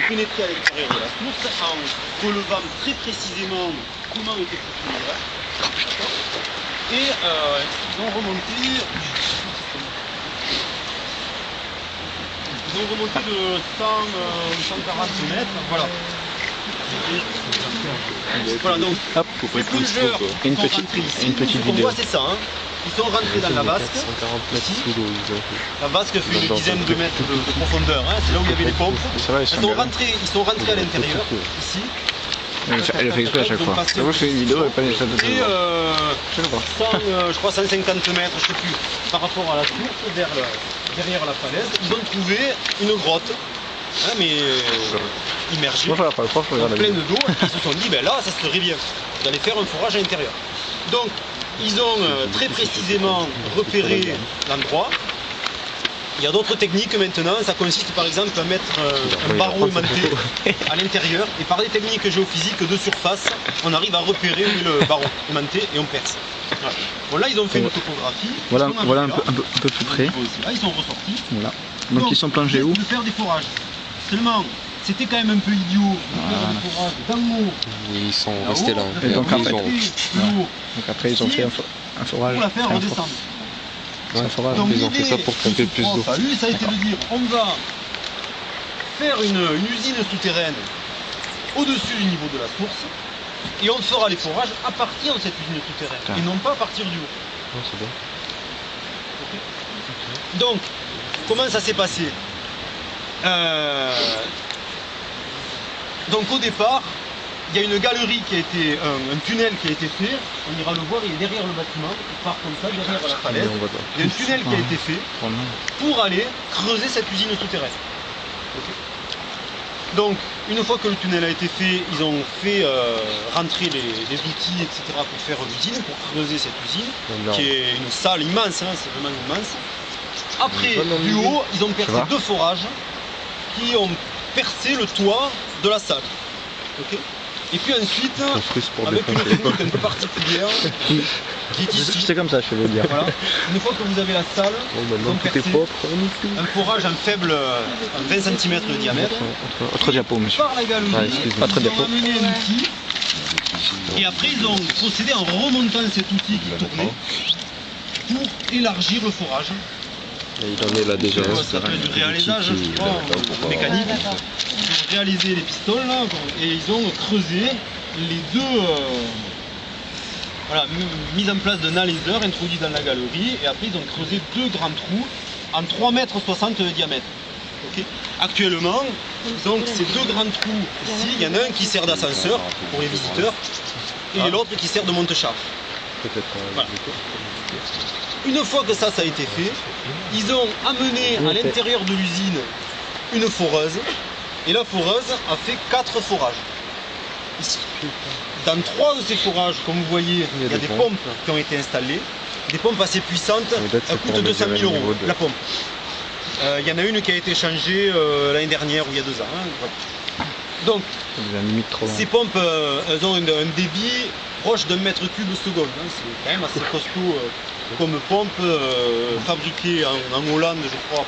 pénétrer à l'intérieur de la source en relevant très précisément comment était foutu le verre. Et ils ont remonté de 140 mètres. Voilà. Voilà, donc hop, les plongeurs une sont petite rentrés ici. vidéo. On voit, c'est ça. Hein. Ils sont rentrés dans la vasque. 140 mètres sous l'eau, ils ont fait. La vasque fait une dizaine de mètres de profondeur. Hein. C'est là où il y avait les pompes. Ça va, ils sont rentrés à l'intérieur, ici. Elle fait exprès à chaque fois. Moi je fais une vidéo, elle pas les choses de Et je crois 150 mètres, je sais plus, par rapport à la source, derrière la falaise, ils ont trouvé une grotte, hein, mais immergée, pleine d'eau. Ils se sont dit, ben là, ça serait bien d'aller faire un forage à l'intérieur. Donc, ils ont très précisément repéré l'endroit. Il y a d'autres techniques maintenant, ça consiste par exemple à mettre un barreau aimanté à l'intérieur et par des techniques géophysiques de surface, on arrive à repérer où est le barreau aimanté et on perce. Voilà. Bon, là ils ont fait une topographie. Voilà un peu plus près. Là ils sont ressortis. Voilà. Donc ils sont plongés où? De faire des forages. Seulement, c'était quand même un peu idiot de faire des forages d'en haut. Ils sont restés là. Et donc, en fait, donc après ils ont fait un forage. Pour la faire redescendre. Donc ils ont fait ça pour pomper plus d'eau. Lui, ça a été de dire, on va faire une usine souterraine au-dessus du niveau de la source et on fera les forages à partir de cette usine souterraine et non pas à partir du haut. C'est bon. Okay. Donc, comment ça s'est passé? Donc au départ, il y a une galerie qui a été, un tunnel qui a été fait, on ira le voir, il est derrière le bâtiment, il part comme ça, derrière la falaise. Il y a un tunnel qui a été fait pour aller creuser cette usine souterraine. Okay. Donc, une fois que le tunnel a été fait, ils ont fait rentrer les outils, etc. pour faire l'usine, pour creuser cette usine, qui est une salle immense, hein, c'est vraiment immense. Après, du haut, ils ont percé deux forages qui ont percé le toit de la salle. Okay. Et puis ensuite, avec une technique un peu particulière, qui est ici. C'est comme ça, je veux dire. Voilà. Une fois que vous avez la salle, un forage en faible, 20 cm de diamètre. Autre diapo, monsieur. Par la galerie, ils ont amené un outil. Et après, ils ont procédé en remontant cet outil qui tournait pour élargir le forage. Et il en est là déjà. Ça s'appelle du réalisage, je crois, en mécanique. Ils ont réalisé les pistoles là, et ils ont creusé les deux. Voilà, mise en place d'un laser introduit dans la galerie, et après ils ont creusé deux grands trous en 3,60 m de diamètre. Okay. Actuellement, donc ces deux grands trous ici, il y en a un qui sert d'ascenseur pour les visiteurs, et l'autre qui sert de monte-char. Voilà. Une fois que ça a été fait, ils ont amené à l'intérieur de l'usine une foreuse, et la foreuse a fait 4 forages. Ici. Dans 3 de ces forages, comme vous voyez, il y a des pompes qui ont été installées, des pompes assez puissantes, elles coûtent 200 000 € la pompe. Il y en a une qui a été changée l'année dernière ou il y a 2 ans. Hein, voilà. Donc, ces pompes, elles ont un débit proche d'1 mètre cube seconde. Hein, c'est quand même assez costaud comme pompe, fabriquée en Hollande, je crois.